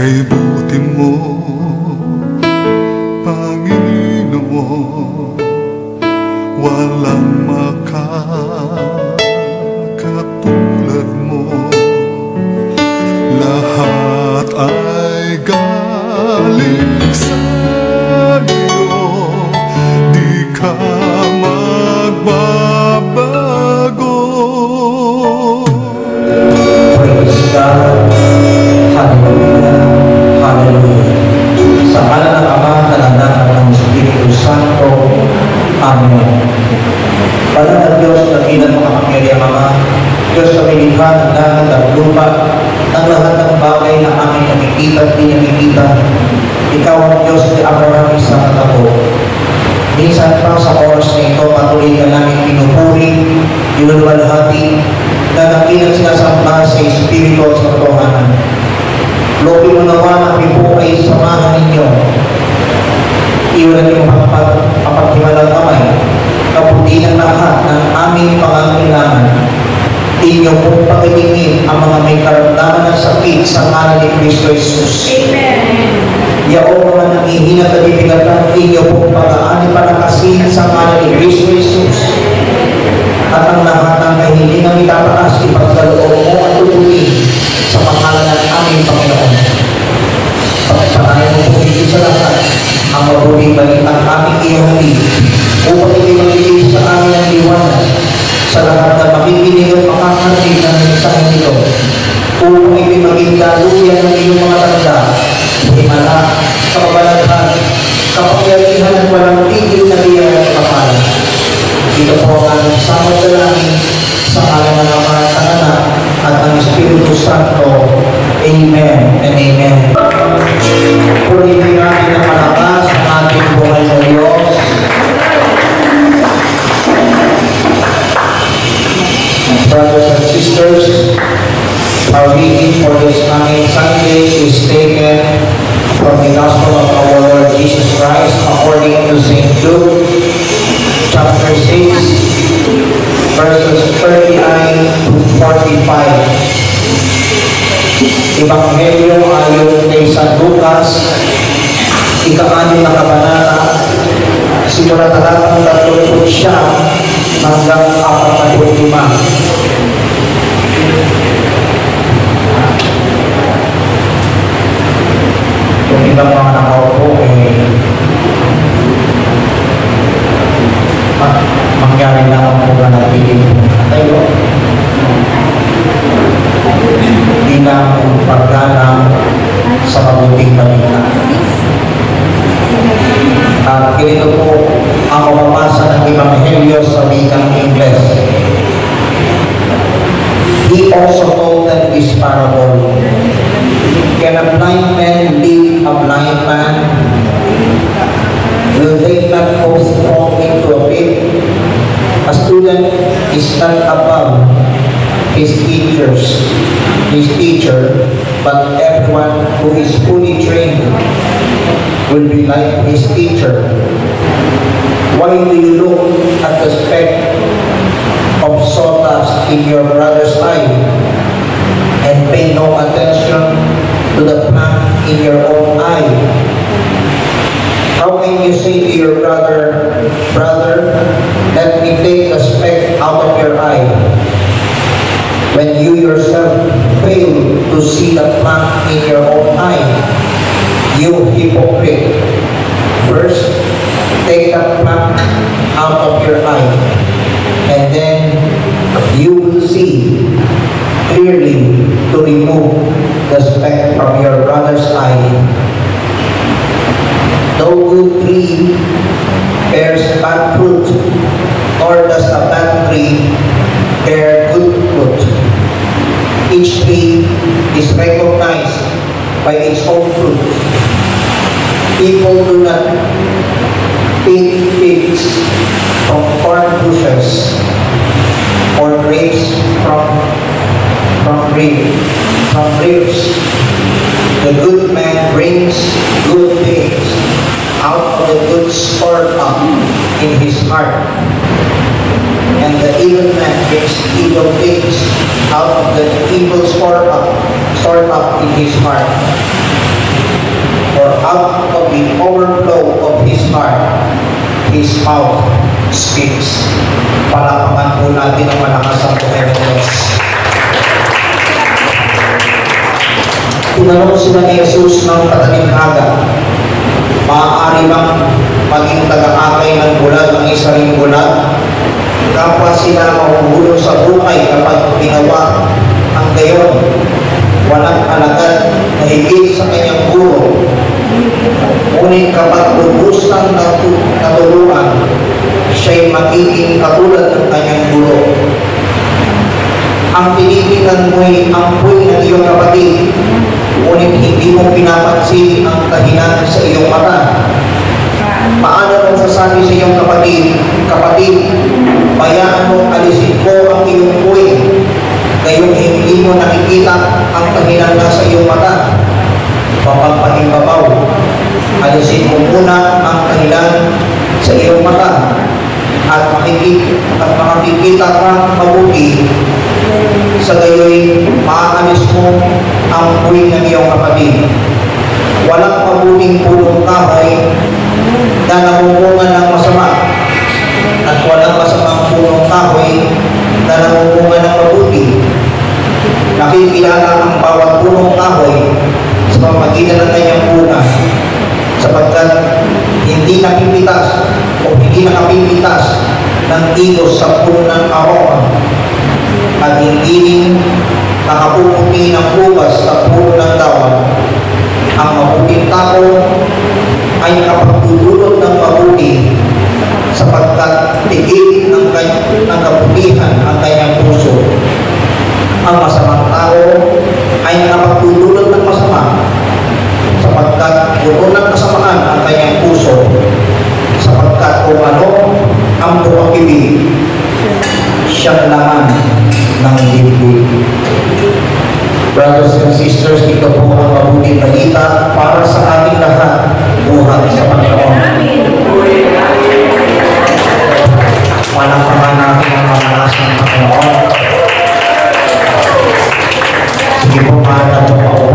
Kay buti mo, Panginoon, walang makakatulad mo. Lahat ay galing sa iyo, di ka magbabago. Praise God. Hallelujah. Hallelujah. Sa ngalan ng Ama, ng Anak, at ng Espiritu Santo. Amen. Banal na Diyos, dakilang makapangyarihang Ama, Diyos na may likha ng langit at lupa, ng lahat ng bagay na aming nakikita at di nakikita. Ikaw ang Diyos ni Abraham, Isaac at Jacob. Minsan pa sa oras na ito, patuloy ka namin pinupuri, iluluwalhati, na nakilang sinasamba sa Espiritu at sa katotohanan. Lopin mo naman ang po ay samahan ninyo. Iwanan yung mapaghimalang kamay, kaputi ng lahat ng aming pangangailangan. Inyo pong pagigingin ang mga may karamdaman ng sakit sa ngalan ni Kristo Jesus. Amen. Yaong mga nangihina at ibigatan, inyo pong pag-aani palakasin sa ngalan ni Kristo Jesus. At ang lahat ng kahilingang itataas, ipagkaloob mo at tutunin sa pangalan ng aming Panginoon. Pagpapanayan mo po higit sa lahat ang mabuting balitang aming ihahali upang ito'y magbigay sa amin ang liwanag sa lahat ng makikinig at makakarinig ng mensahe nito upang ito'y maging daluyan ng iyong mga tanda, himala, kapabalaghan, kapangyarihan at walang tigil na biyaya at kapalan. Ito po ang aming samot dalangin sa ngalan ng Ama at ng Anak at ng Espiritu Santo. Amen and amen. Purihin natin ang malakas ang ating buhay sa Diyos. Brothers and sisters, our reading for this coming Sunday is taken from the Gospel of our Lord Jesus Christ according to St. Luke, chapter 6, verses 39 to 45. Ebanghelyo ayon kay San Lucas, ika-6 na kabanata, simula talatang 39 hanggang 45. Kung ibang mga nakaupo, mangyari lang ang mga napiling tayo. Bilang paggalang sa mabuting balita. At ganito po ang mababasa ng Ebanghelyo sa wikang Ingles. He also told them this parable. Can a blind man lead a blind man? Will they not both fall into a pit? A student is not above his teacher, but everyone who is fully trained will be like his teacher. Why do you look at the speck of sawdust in your brother's eye and pay no attention to the plank in your own eye? How can you say to your brother, let me take the speck out of your eye, when you yourself fail to see the plank in your own eye? You hypocrite. First, take the plank out of your eye, and then you will see clearly to remove the speck from your brother's eye. No good tree bears bad fruit, nor does a bad tree bear good fruit. Each tree is recognized by its own fruit. People do not pick figs from thorn bushes or grapes from ribs. The good man brings good things out of the good stored up in his heart, and the evil man brings evil things out of the evil stored up in his heart. For out of the overflow of his heart, his mouth speaks. Palakpakan po natin ang malakas ang Panginoon Diyos. Tinanong sila ni Jesus ng patalimhaga, maaari bang maging taga-akay ng bulag ang isa ring bulag? Kapwa sila mahuhulog sa buhay kapag ginawa ang gayon. Walang alagad na higit sa kanyang guro. Ngunit kapag lubos ng natuluan, siya'y magiging katulad ng kanyang guro. Ang tinitingnan mo'y ampoy ng iyong kapatid, ngunit hindi mo pinapansin ang kahinan sa iyong mata. Paano mo sasabi sa iyong kapatid, kapatid, bayaan mo alisin ko ang iyong buhay, gayong hindi mo nakikita ang kahinan na sa iyong mata. Papagpahimbabaw, alisin mo muna ang kahinan sa iyong mata at makikita kang mabuti, sa gayoy maaalis mo ang buhay ng iyong kapatid. Walang mabuting pulong kahoy na namumungan ng masama, at walang masamang punong kahoy na namumungan ng mabuti. Nakikilala ang bawat punong kahoy sa pamagitan ng kanyang bunga, sapagkat hindi napipitas o hindi nakapipitas ng igos sa puno ng aroma, at hindi rin nakapuputi ng ubas sa puno ng dawan. Ang mabuting tao ay nakapagdudulot ng mabuti, sapagkat tigil ng kabutihan ang kanyang puso. Ang masamang tao ay nakapagdudulot ng masama, sapagkat buto ng kasamaan ang kanyang puso, sapagkat kung ano ang pumag-ibig, siyang laman ng dibdib. Brothers and sisters, ito po ang mabuting balita para sa ating lahat. Buhat sa Panginoon. Palakpakan natin ang malakas ng Panginoon. Sige po, mahal po ako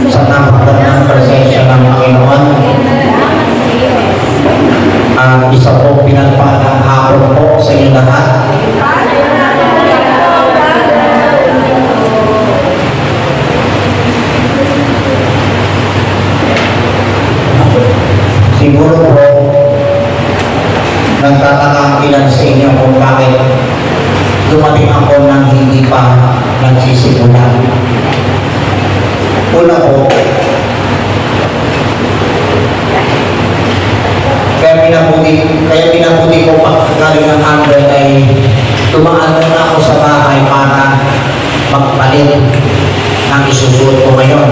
sa napakagandang presensya ng Panginoon. Isa po pinagpalang hapon po sa inyo lahat. Siguro po, nagtataka ang ilan sa inyo kung bakit dumating ako nang hindi pa nagsisimula. Una po, kaya pinabuti ko galing ng Android ay tumaan muna ako sa bahay para magpalit ng isusuot ko ngayon.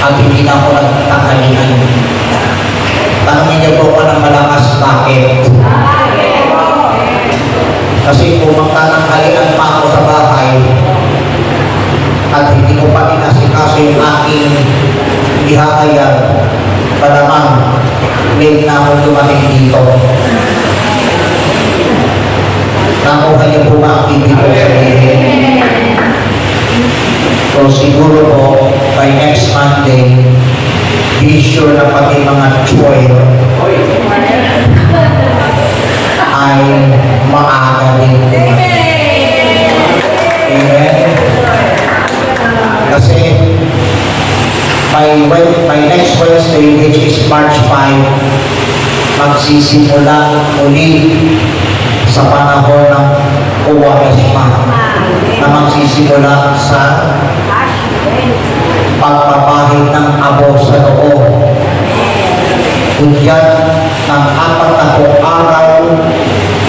At hindi na ako nagtatangalian. Tanongin niyo po ako ng malakas, bakit? Kasi kung magtatanghalian pa ako sa bahay at hindi ko pa inasikaso yung aking ihahayag, palamang late na ako dumating dito. Nakuha niyo po ba ang ibig ko sabihin? So siguro po, by next Monday, be sure na pati mga choy ay maaga din dumating. Amen? Kasi by next Wednesday, which is March 5, magsisimula uli sa panahon ng Uwaresma na magsisimula sa pagpapahid ng abo sa loob. Kunyan ng 40 araw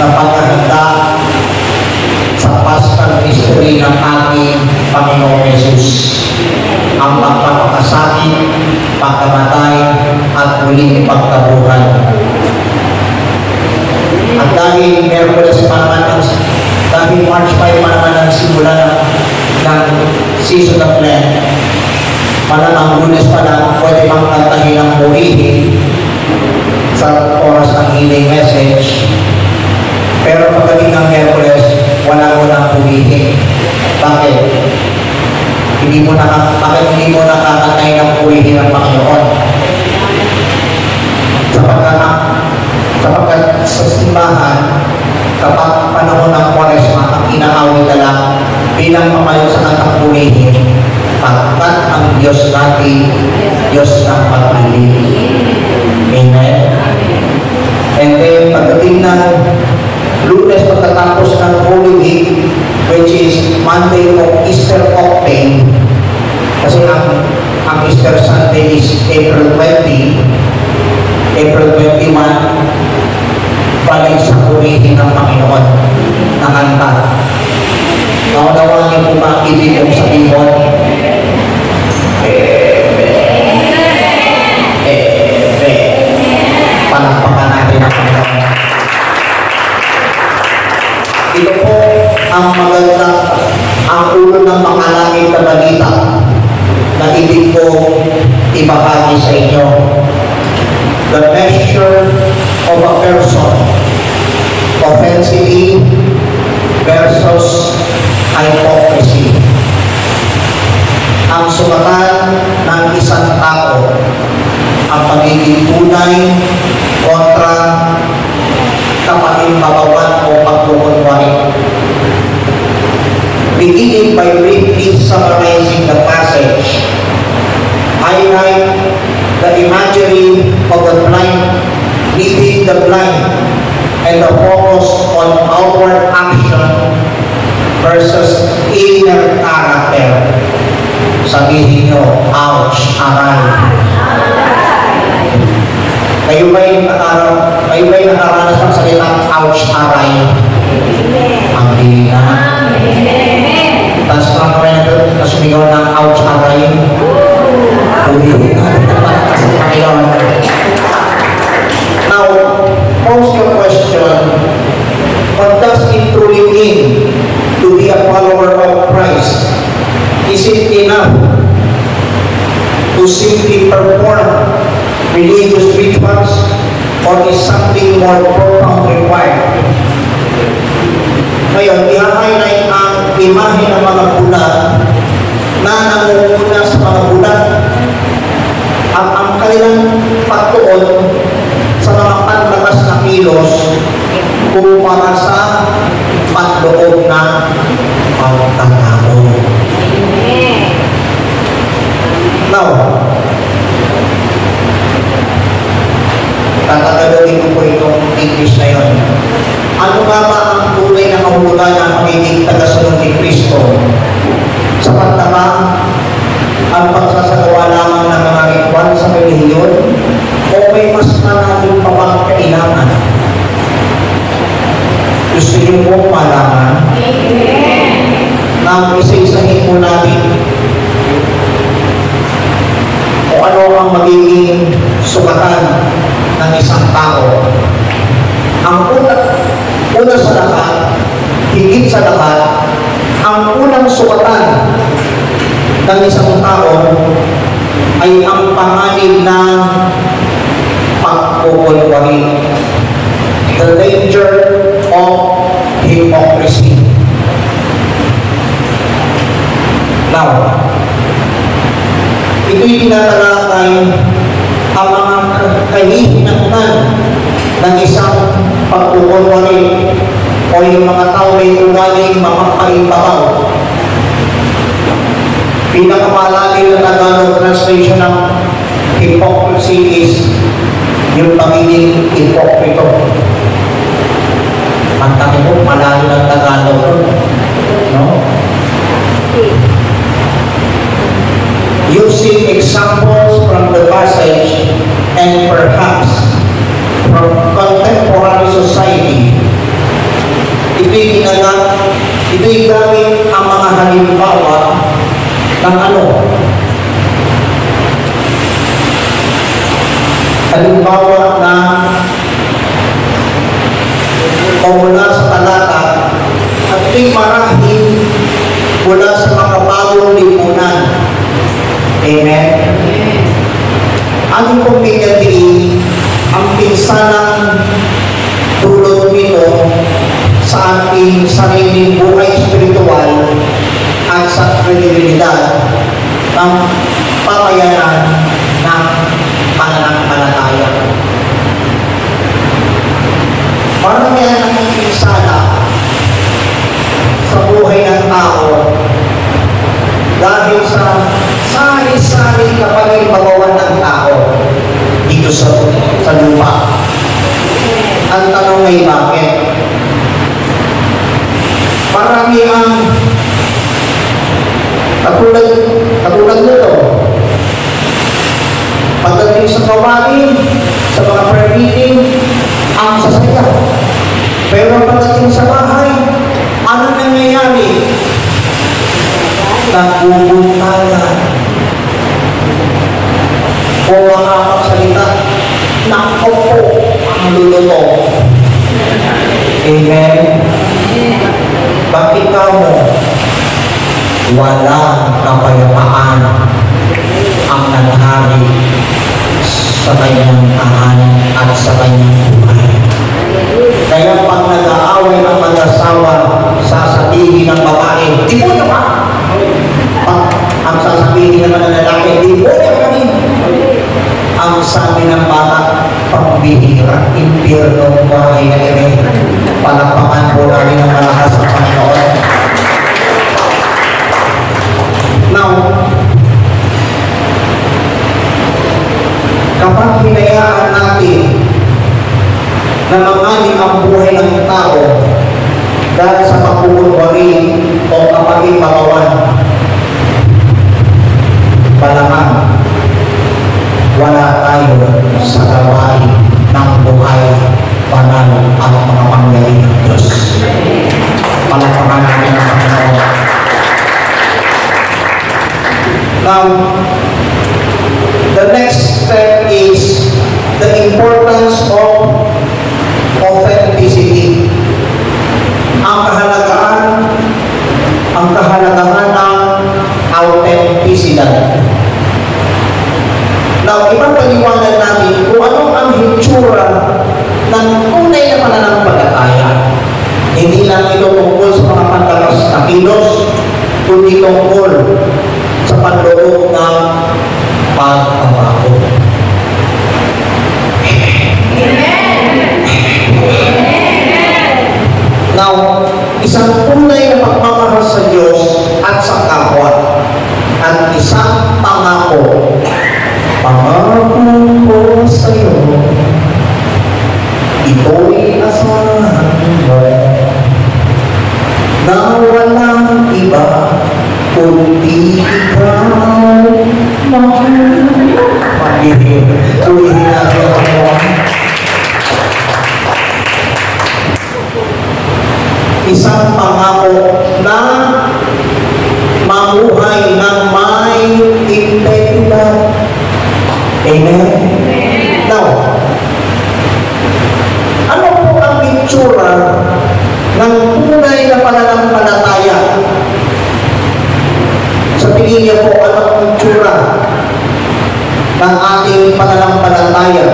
na paghahanda sa Paschal Mystery ng ating Panginoong Jesus. Ang pagpapakasakit, pagkamatay, at muling pagkabuhay. At dahil Miyerkules pa naman, dahil March 5 pa naman ang simula ng season of Lent, malamang Lunes pa lang pwede mang kantahin ng purihin sa oras ng healing message. Pero pagdating ng Miyerkules, wala mo nang purihin. Bakit? Bakit hindi mo kapag panahon ng Kwaresma, ang inaawit na lang bilang mamayon sa kantang purihin, pagkat ang Diyos natin, Diyos ng pag-ibig. Amen. And then, pagdating ng Lunes, pagkatapos ng Holy Week, which is Monday of Easter Octane, kasi ang Easter Sunday is April 20, April 21, balik sa purihin ng Panginoon na kanta. Naunawaan niyo po ba ibig kong sabihin? Palakpakan natin ang Panginoon. Ito po ang magandang, ang ulo ng mga langit na balita na ibig ko ibahagi sa inyo. The measure of a person, offensively versus hypocrisy. Ang sumatan ng isang tao, ang pagiging tunay kontra kapatid-babawan o pagkukunwari. Beginning by briefly summarizing the passage, highlight the imagery of the blind leading the blind and the focus on outward action versus inner character. Sabihin nyo, ouch, aral. Kayo ba'y nakaranas ng salitang ouch, aray? Ang hina. Tapos mga friend, sumigaw ng ouch, aray. Kasi Panginoon. Now, pose your question, what does it truly mean to be a follower of Christ? Is it enough to simply perform religious rituals, or is something more profound required? Ngayon, i-highlight ang imahe ng mga bulag na nangunguna sa mga bulag at ang kanilang pagtuon sa mga panlakas na kilos kumpara sa panloob na pagkatao. Now, tatagalogin ko po itong English na yun. Ano nga ba ang tunay na kahulugan ng pagiging tagasunod ni Kristo? Sapat na ba ang pagsasagawa lamang ng mga ritual sa relihiyon? O may mas malalim pa bang kailangan? Gusto niyo po malaman na isa-isahin po natin kung ano ang magiging sukatan ng isang tao. Ang una sa lahat, higit sa lahat, ang unang sukatan ng isang tao ay ang panganib ng pagkukunwari. The danger of hypocrisy. Now, ito'y tinatalakay ang mga kahihinatnan ng isang pagkukunwari o yung mga tao may ugaling mapagpalimbabaw. Pinakamalalim na Tagalog translation ng hypocrisy is yung pagiging hipokrito. Ang tabi mo, malalim ng Tagalog. No? Using examples from the passage and perhaps from contemporary society, ito'y gamit ang mga halimbawa ng ano? Halimbawa na mula sa talata at ito'y marahil mula sa mga bagong lipunan. Amen? Ano pong pinagdiin ang pinsanang dulot nito sa ating sariling buhay espiritual at sa kredibilidad ng pamayanan ng pananampalataya. Marami ang sana sa buhay ng tao dahil sa sari-sari kapag-ibabawan ng tao dito sa lupa. Ang tanong ay bakit? Marami ang katulad nito. Pagdating sa gawain, sa mga prayer meeting, ang sasaya. Pero pagdating sa bahay, ano nangyayari? Nagbubuntayan. Kung makakapagsalita, nako po ang luluto. Amen? Bakit ka mo? Walang kapayapaan ang nangyari sa kanyang tahanan at sa kanyang buhay. Kaya pag nag-aaway ang mag-asawa, sasabihin ng babae, di mo naman! Ang sasabihin naman ng lalaki, di mo naman! Ang sabi ng bata, pambihira, impyerno ng bahay na rin. Palakpakan po namin ng malakas sa Panginoon. Now, kapag hinayaan natin na mangaling ang buhay ng tao dahil sa pagkukunwari o kapag-ibabawan, malamang wala tayo sa gawain ng buhay banal ang mga pangyayari ng Diyos. Palakpakan natin ang Panginoon. Now, the next step is the importance of authenticity. Ang kahalagahan ng autenticidad. Now, ipapaliwanag natin kung ano ang hitsura ng tunay na pananampalataya. Hindi lang ito tungkol sa mga pandakas na kilos, kundi tungkol sa panloob ng pagbabago. Now, isang tunay na pagmamahal sa Diyos at sa kapwa at isang pangako ko sa iyo, ito'y asahan mo na walang iba kundi ikaw mahal. Tuloy natin ako. Isang pangako na mamuhay ng may integridad. Amen? Now, ano po ang itsura ng tunay na pananampalataya? Sa tingin niyo po, ano ang itsura ng ating pananampalataya?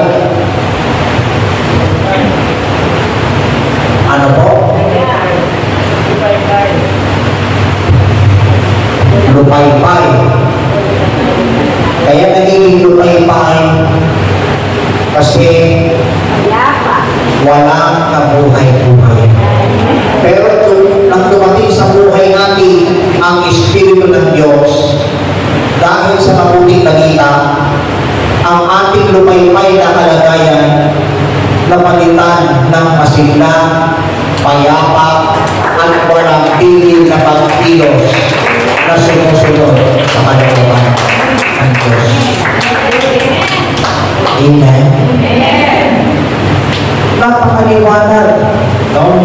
Ano po? Lupay-pay. Kaya nagiging lupay-pay kasi walang kabuhay-buhay. Pero nang dumating sa buhay natin ang Espiritu ng Diyos, dahil sa mabuting balita, ang ating lupay-pay na kalagayan napalitan ng masigla, payapa, at walang tigil na pagkilos na sumusunod sa kalooban ng Diyos. Amen? Napakaliwanag, no?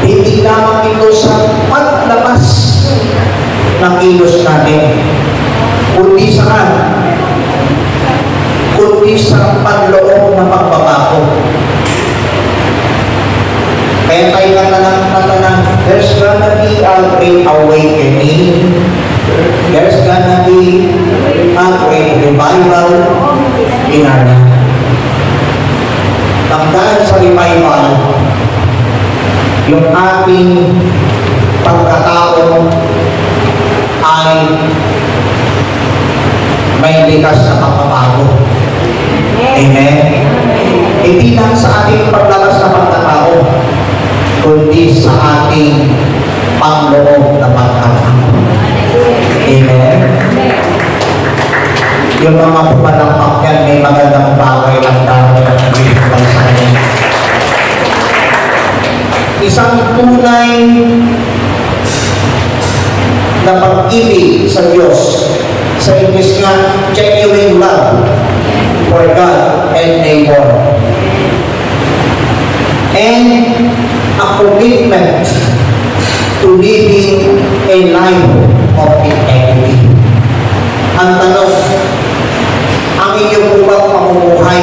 Hindi lamang ito sa paglabas ng kilos natin, kundi saan? Kundi sa panloob na pagbabago. Kaya tayo natanang, there's gonna be a great awakening. There's gonna be a great revival in our life. Dahil sa revival, yung ating pagkatao ay may likas na pagbabago. Amen? Hindi lang sa ating paglabas na pagkatao, isang tunay na pag-ibig sa Diyos. Sa English nga, genuine love for God and neighbor. And a commitment to living a life of integrity. Ang tanong, ang inyong upang pamumuhay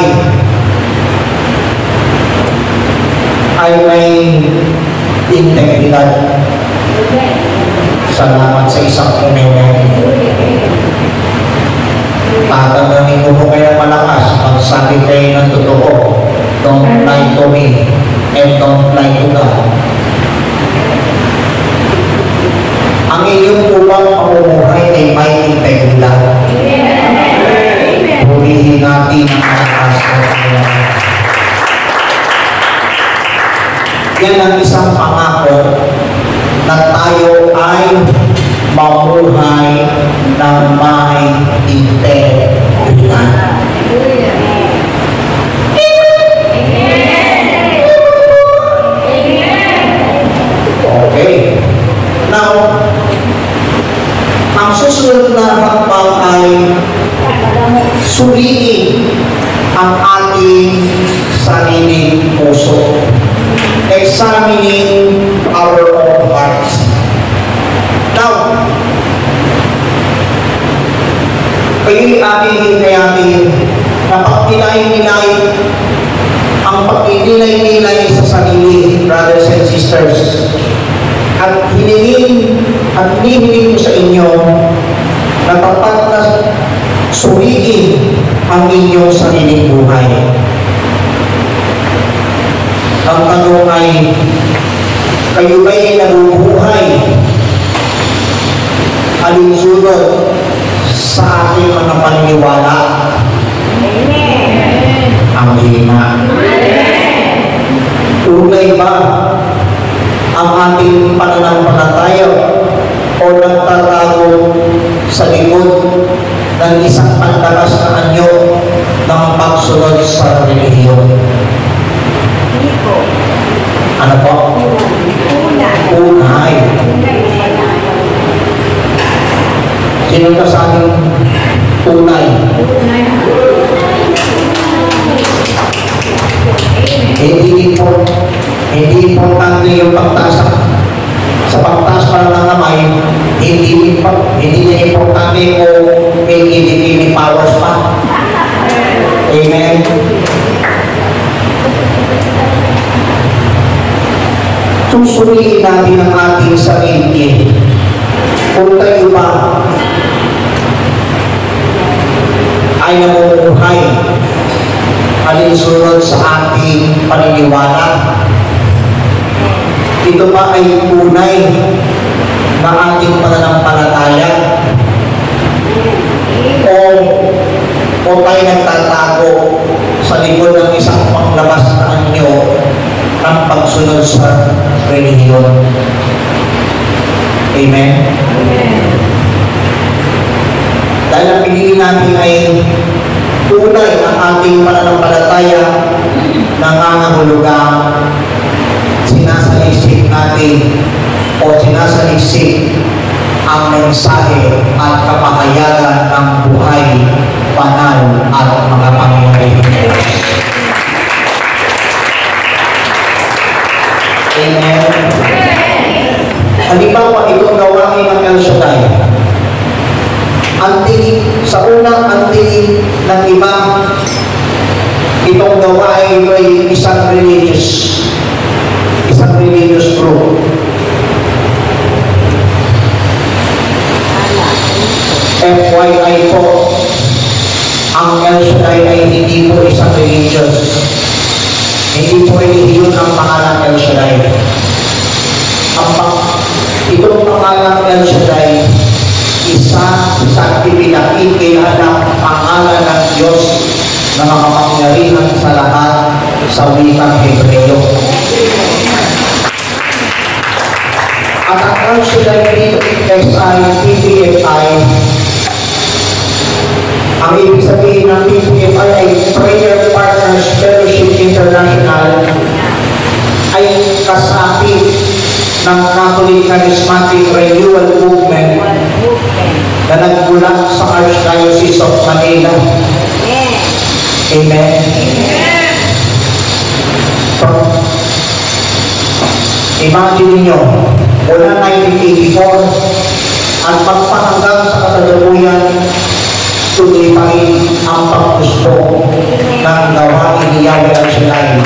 ay may integridad. Salamat sa isang Panginoon. Tatanungin ko po kayo malakas, magsabi kayo ng totoo. Don't lie to me and don't lie to God. Ang iyong upang pamumuhay ay may integridad. Hulihin natin ang malakas ng Panginoon. Yan ang isang pangako na tayo ay mamuhay ng may integridad. Okay. Now, ang susunod na hakbang ay suriin ang ating sariling puso. Examining our own hearts. Now, kayo'y ating hinayatin na pagpinay-nilay ang pagpinilay-nilay sa sarili, brothers and sisters. At hinihiling ko sa inyo na tapat na suriin ang inyong sariling buhay. Ang tanong ay, kayo ba'y nabubuhay alinsunod sa ating mga paniniwala? Ang hina. Tunay ba ang ating pananampalataya o nagtatago sa likod ng isang panlabas na anyo ng pagsunod sa relihiyon? Ano po? Unay. Sino ka sa ating tunay? Hindi importante yung pagtaas sa pagtaas para ng kamay, hindi niya importante kung may giving powers pa. Amen. Susuriin natin ang ating sarili. Kung tayo ba ay namumuhay alinsunod sa ating paniniwala, ito ba ay tunay na ating pananampalataya o tayo nagtatago sa likod ng isang panglabas na anyo ng pagsunod sa relihiyon? Amen? Dahil ang pinili natin ay tunay ang ating pananampalataya na nangangahulugang sinasalisip natin o sinasalisip ang mensahe at kapahayagan ng buhay, banal at mga pangyayari. Amen. Halimbawa, itong gawain ng El Shaddai. Sa unang antingin ng iba, itong gawain ay isang religious group. FYI po, ang El Shaddai ay hindi po isang religious. Hindi po religion ang pangalan El Shaddai. Itong pangalan El Shaddai, isang ipinakikilala ang pangalan ng Diyos na makapangyarihan sa lahat sa wikang Hebreo. At ang El Shaddai PPFI, ang ibig sabihin ng PPFI ay Prayer Partners Fellowship International, ay kasapi ng Catholic Charismatic Renewal Movement na nagmula sa Archdiocese of Manila. Amen. So, imagine niyo, mula 1984 at magpahanggang sa kasalukuyan, tuloy pa rin ang pagpusto ng gawain ni Yahweh al Shaddai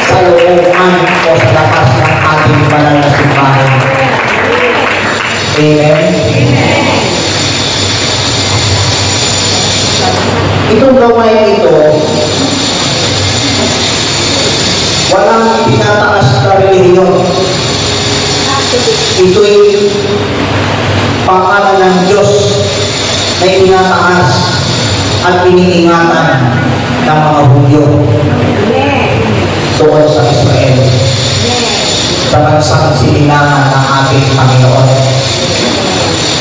sa looban o sa lakas ng ating banal na simbahan. Amen? Itong gawain ito, walang tinataas na relihiyon. Ito'y pangalan ng Diyos na itinataas at iniingatan ng mga Hudyo doon sa Israel, sa bansang silingan ng ating Panginoon.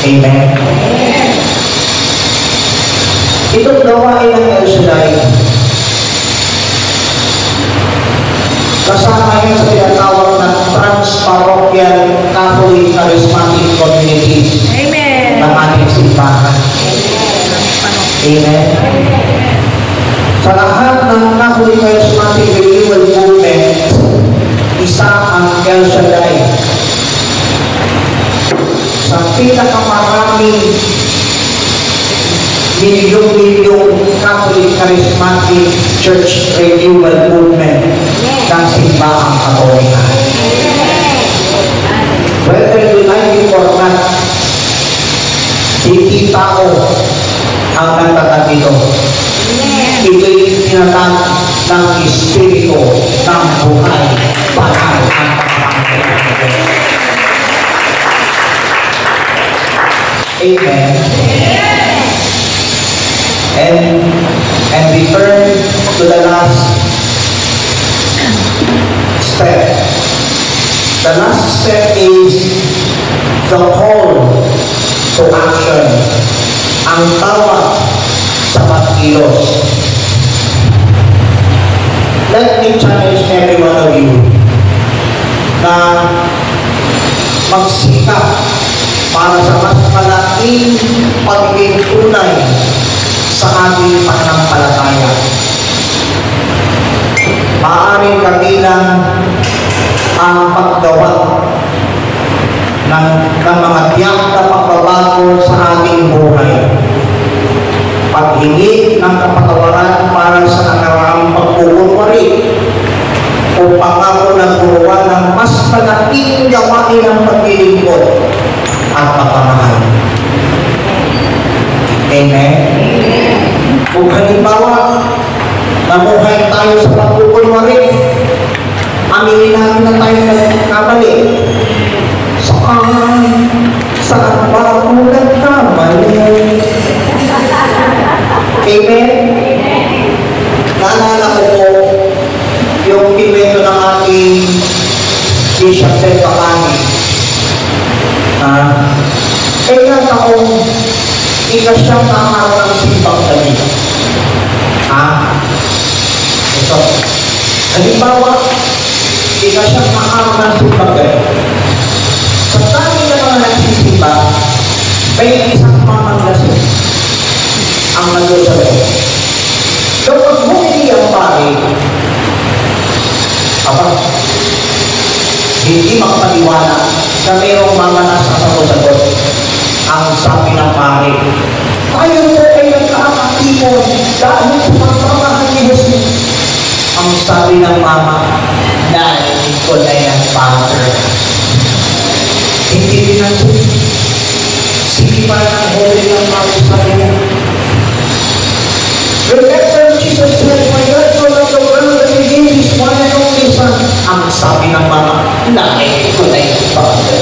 Amen. Itong gawain ng El Shaddai, kasama yun sa tinatawag ng Trans-Parochial Catholic Charismatic Communities ng ating simbahan. Amen. Sa lahat ng Catholic Charismatic Renewal Movement, isa ang El Shaddai. Sa pinakamaraming milyong-milyong Catholic Charismatic Church Renewal Movement ng simbahang Katolika. Whether you like it or not, hindi tao ang nagtatag dito. Ito'y tinatag ng Espiritu ng buhay, banal ang pagpapangalaman. Amen. And return to the last step. The last step is the call to action. Ang tawag sa pagkilos. Let me challenge every one of you na magsikap para sa mas malaking pagiging tunay sa ating pananampalataya. Maaaring kabilang ang paggawa ng mga tiyak na pagbabago sa ating buhay. Paghingi ng kapatawaran para sa nakaraang pagkukunwari o pangako ng gumawa ng mas malaking gawain ng paglilingkod at pagmamahal. Amen? Kung halimbawa, namuhay tayo sa pagkukunwari, aminin natin na tayo nagkamali. Saan ba ako nagkamali? Amen? Naalala ko po yung pinwento ng ating Bishop Ted Papani. Kailan taong ikasyang nakakaroon ng simbang gabi. Ito. Halimbawa, ikasyang nakakaroon ng simbang gabi. Sa dami na mga nagsisimba, may isang mamanglasin ang nandun sa loob. Kapag humili ang pari, hindi makapaniwala na mayroong mamanas sa sagot-sagot. Ang sabi ng pari, tayo po ay nagkakatipon dahil sa pagmamahal ni Jesus. Ang sabi ng mama, narinig ko na yan, Father. Hindi rin ang sige pa ng holy ng mga sabi niya. Remember, Jesus said, "My God, so loved the world that He gave His one and only Son." Ang sabi ng mama, narinig ko na yan, Father.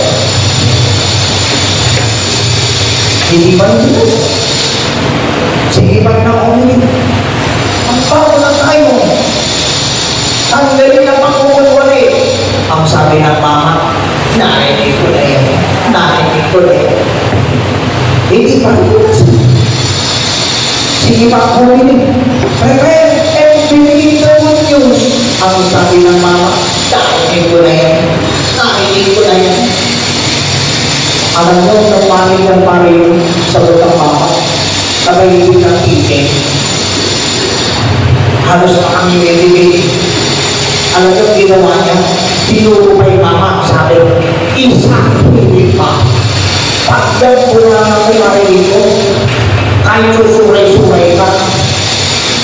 Hindi ba ito? Sige ba na ulit? Ang bago na tayo. Ang galing na pagkukunwari. Ang sabi ng mama, narinig ko na yan. Narinig ko na yan. Hindi ba ito? Sige ba ulit? Prepare and believe the good news. Ang sabi ng mama, narinig ko na yan. Alam nyo, nung mami ng pare yung sagot ng mama, nabahigit ng ticket. Halos na kami nilibig. Alam nyo, ginawa niya, tinuro pa yung mama, sabi, isa, hindi pa. Pagdag po na namin marinig ko, kahit susuray-suray ka,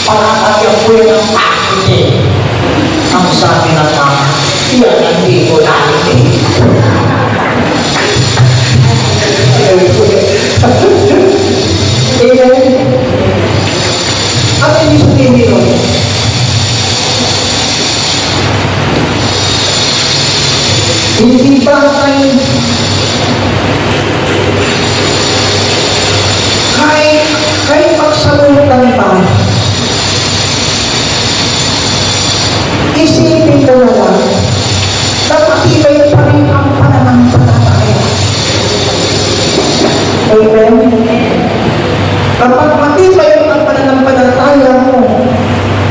pakakagyan ko yun ang pakit eh. Ang sabi ng mama, yan ang di ko natin eh. Amen. Ano yung sabihin nun? Hindi ba tayo kahit pagsabutan pa, isipin ko na lang, dapat iba'y pa rin ang pananampalataya. Amen? Kapag matibay ang pananampalataya mo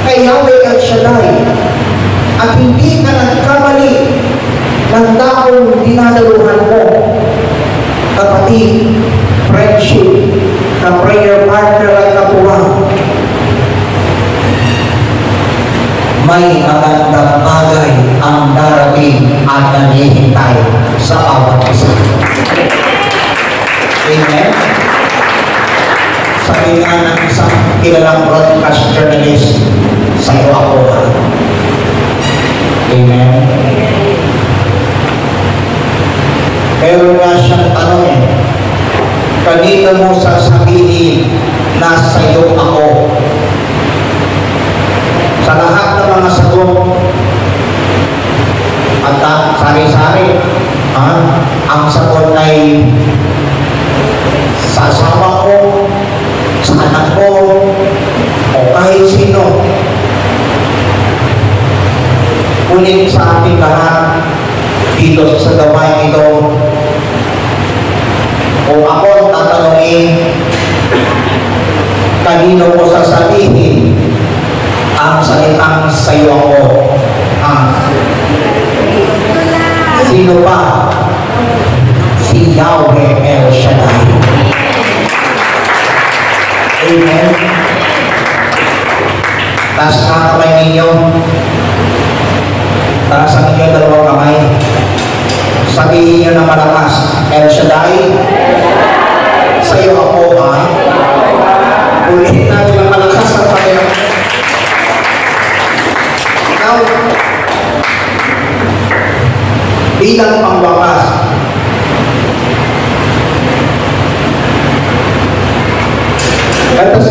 kay Yahweh El Shaddai at hindi ka nagkamali ng taong dinadaluhan mo, kapatid, friendship, na prayer partner at kapuhan, may magandang bagay ang darating at nanihintay sa bawat isa. Amen? Sabi nga ng isang kilalang broadcast journalist, sa'yo ako ha. Amen? Pero nga siyang tanong eh, kanino mo sasabihin na sa'yo ako? Sa lahat ng mga sagot at sari-sari, ang sagot ay sa asawa ko, sa anak ko, o kahit sino. Ngunit sa ating lahat, dito sa gawain ito, kung ako ang tatanungin, kanino ko sasabihin ang salitang sa'yo ako? Sino pa? Si Yahweh El Shaddai. Amen? Taas mga kamay ninyo. Taasan ninyo yung dalawang kamay. Sabihin niyo na malakas, El Shaddai, sa'yo ako ha. Ulitin natin ang malakas ang Panginoon. Now, bilang pangwakas, let us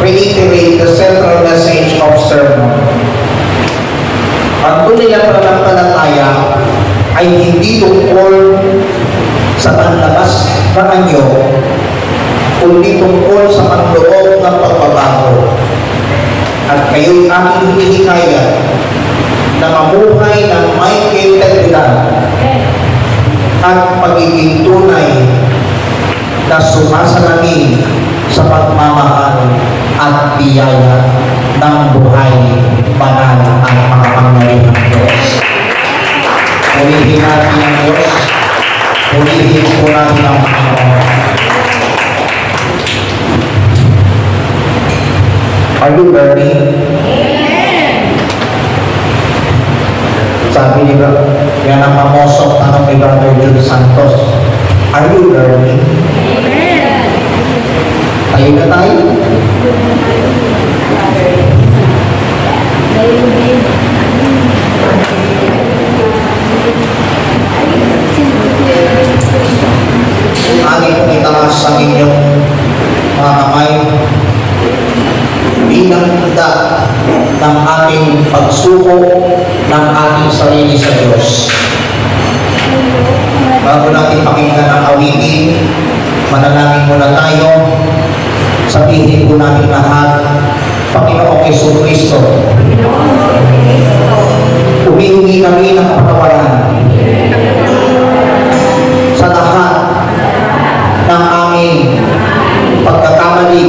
reiterate the central message of sermon. Ang tunay na pananampalataya ay hindi tungkol sa panlabas na anyo, kundi tungkol sa panloob ng pagbabago. At kayo'y aming hinihikayat na mamuhay ng may integridad at pagiging tunay na sumasalamin sa pagmamahal at biyaya ng buhay, banal at makapangyarihan ng Diyos. Purihin natin ang Diyos, purihin po natin ang Panginoon. Are you learning? Sabi ni Brother, yan ang mamosok tanong ni Brother Jude Santos. Are you learning? Tayo na tayo. Lagi kong itaas sa inyong mga kamay bilang tanda ng ating pagsuko ng ating sarili sa Diyos. Bago natin pakinggan ang awitin, manalangin muna tayo. Sabihin po natin lahat, Panginoong Jesucristo, humihingi kami ng patawaran sa lahat ng aming pagkakamali,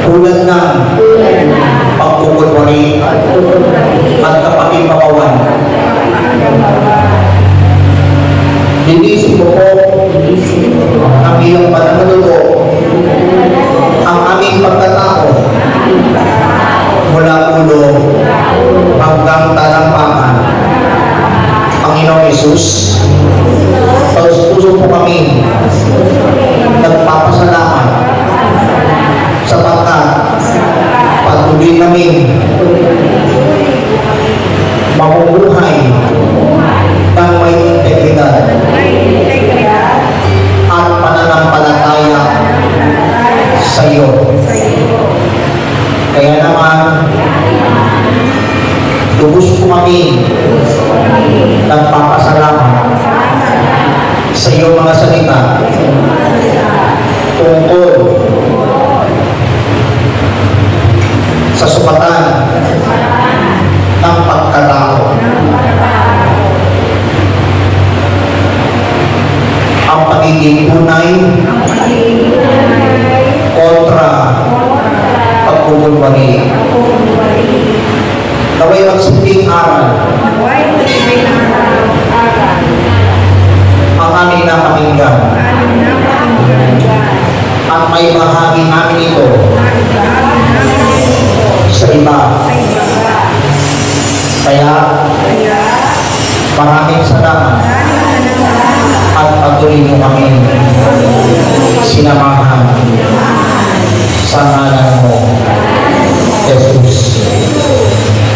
tulad ng pagkukunwari at kapatid-pawawan. Linisin mo po Panginoong Hesus, taus-puso po kami nagpapasalamat sapagkat patuloy namin mamumuhay ng may integridad at pananampalataya sa iyo. Kaya naman, lubos po kami nagpapasalamat sa iyong mga salita tungkol sa sukatan ng pagkatao. Ang pagiging tunay kontra pagkukulbari. Naway magsilbing aral ang aming napakinggan at may bahagi namin ito sa iba. Kaya maraming salamat at patuloy mo kami sinamahan sa ngalan mo, Jesus.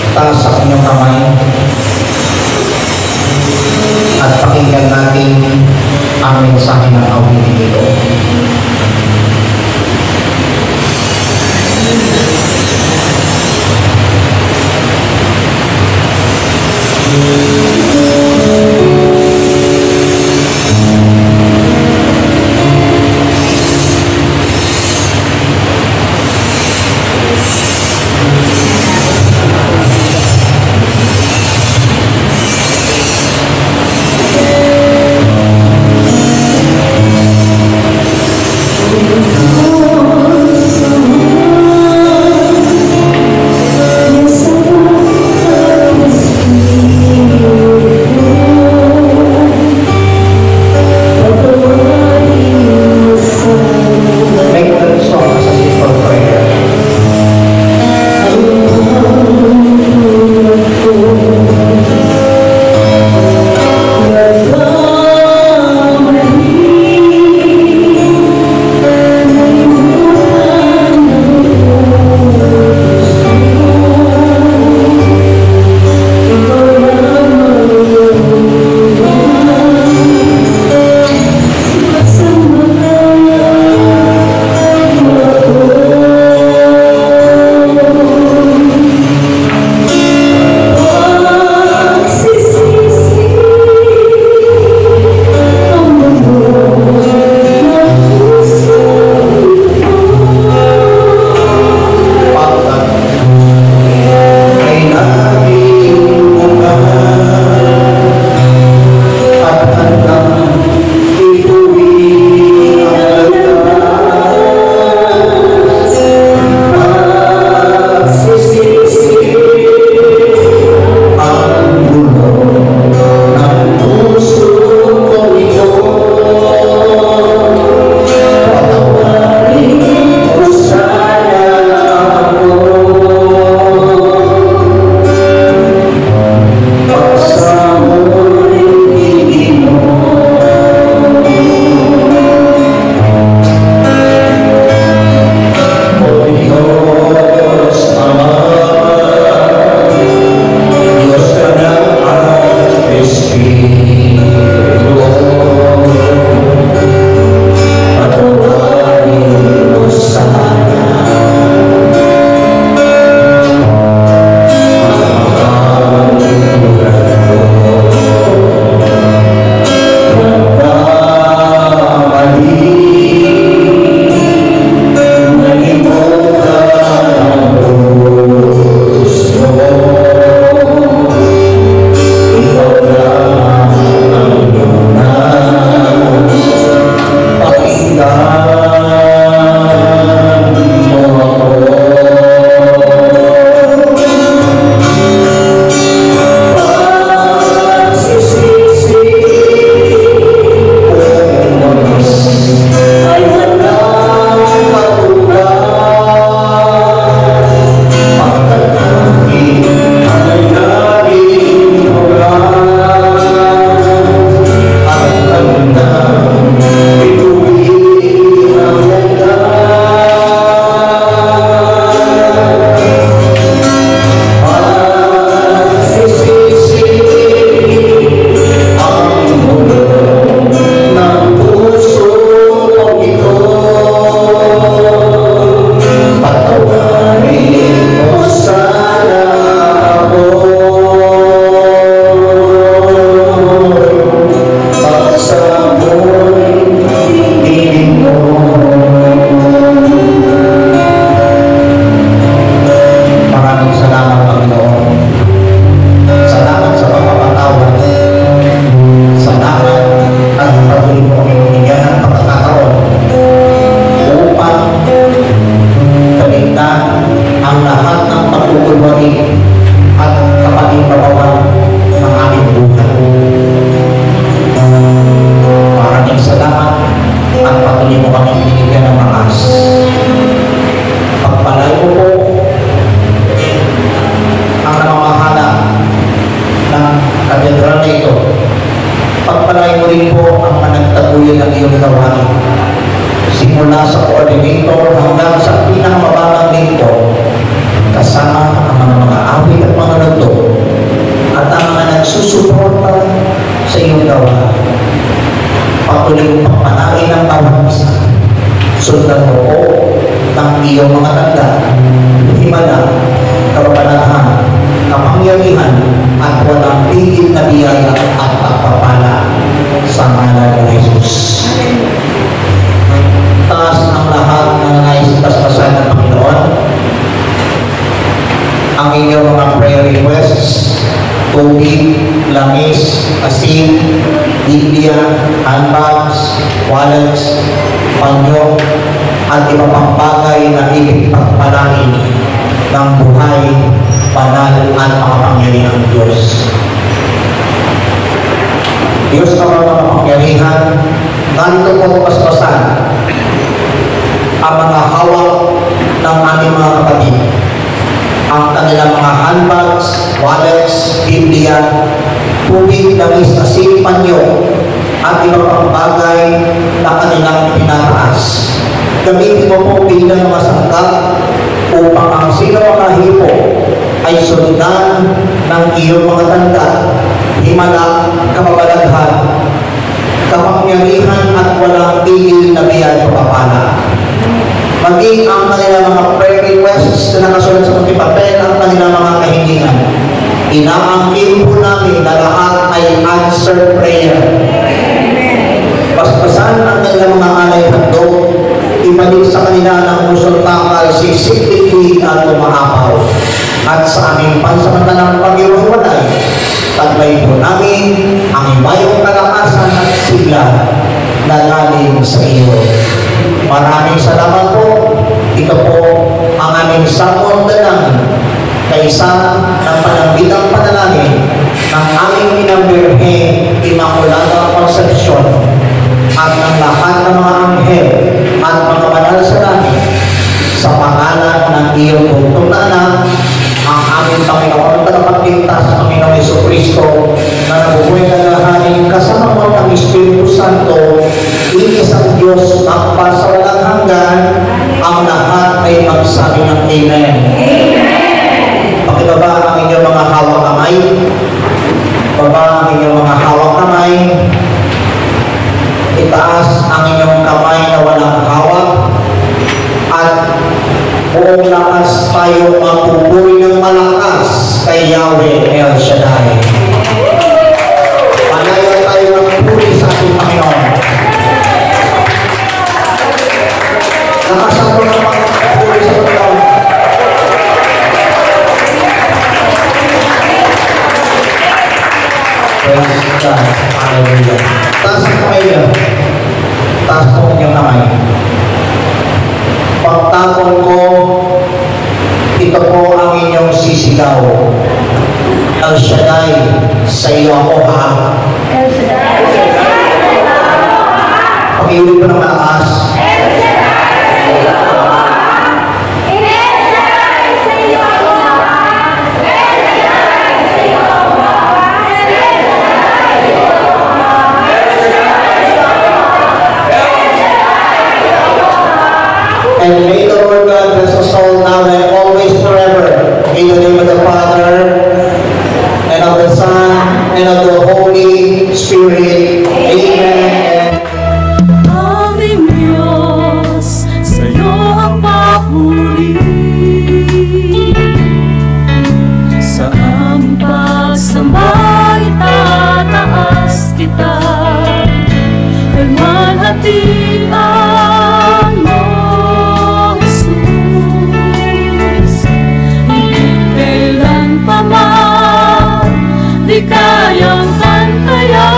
Taas ang inyong kamay at pakinggan natin ang mensahe ng awitin ito. Pagpalain mo rin po ang managtaguyod ng iyong gawain. Simula sa coordinator hanggang sa pinakamabatang dito, kasama ang mga awit at mga nagdo at ang mga nagsusuporta sa iyong gawain. Patuloy mong pagpanain ang bawat isa. Sundan mo po ng iyong mga tanda, himala, kababalaghan, kapangyarihan, at walang tigil na biyaya at pagpapala sa ngalan ni Jesus. Taas ang lahat ng nais paspasan ng Panginoon. Ang inyong mga prayer requests, tubig, langis, asin, Biblia, handbags, wallets, panyo, at iba pang bagay na ibig pagpalain ng buhay, banal at makapangyarihang Diyos. Diyos na mga makapangyarihan, narito po paspasan ang mga hawak ng aming mga kapatid. Ang kanilang mga handbags, wallets, Biblia, tubig, langis, asin, panyo, at iba pang bagay na kanilang pinataas. Gamitin mo po bilang mga sangkap upang ang sino makahipo ay sundan ng iyong mga tanda, himala, kababalaghan, kapangyarihan at walang tigil na biyaya papala. Maging ang kanilang mga prayer requests na nakasulat sa mga papel ang kanilang mga kahilingan. Inaangkin po namin na lahat ay answered prayer. Paspasan ang kanilang mga alay handog, ibalik sa kanila ng pusong takal, sisiklikin at umaapaw. At sa aming pansamantalang pag-iwahiwalay, taglay po namin ang ibayong kalakasan at sigla na galing sa iyo. Maraming salamat po. Ito po ang aming samon dalang kaysa ng panambitang panalangin ng aming inambirhe Immaculada Concepcion at ng lahat ng mga anghel at mga banal sa langit sa pangalan ng iyong bugtong na anak, ang aming Panginoon tagapagligtas, Panginoong Jesucristo, na nabubuhay na lahanin kasama mo ng Espiritu Santo, iisang Diyos magpa sa walang hanggan, ang lahat ay magsabi ng Amen. Pakibaba ang inyong mga hawak kamay. Baba ang inyong mga hawak kamay. Itaas ang inyong kamay na walang hawak. At buong lakas tayo magpupuri ng malakas kay Yahweh El Shaddai. Panayan tayo magpupuri sa ating Panginoon. Lakasan ko ng magpupuri sa Panginoon. Praise God. Hallelujah. Taas ang kamay niyo. Taas po ang inyong kamay. Pagtapon ko, ito po ang inyong sisigaw. El Shaddai, sa iyo ako ha. El Shaddai, sa iyo ako ha. Pag-iulit ko ng malakas. El Shaddai, sa iyo ako ha. El Shaddai, sa iyo ako ha. El Shaddai, sa iyo ako ha. El Shaddai, sa iyo ako ha. El Shaddai, sa iyo ako ha. El Shaddai, sa iyo ako ha. And may the Lord God bless us all now and always forever. In the name of the Father, and of the Son, and of the Holy Spirit. Amen. Aming Diyos, sa'yo ang papuri. Sa aming pagsamba, itataas kita. Kalwalhatian mo, Jesus. Hindi kailan pa man di kayang pantayan.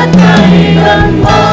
at kailanman.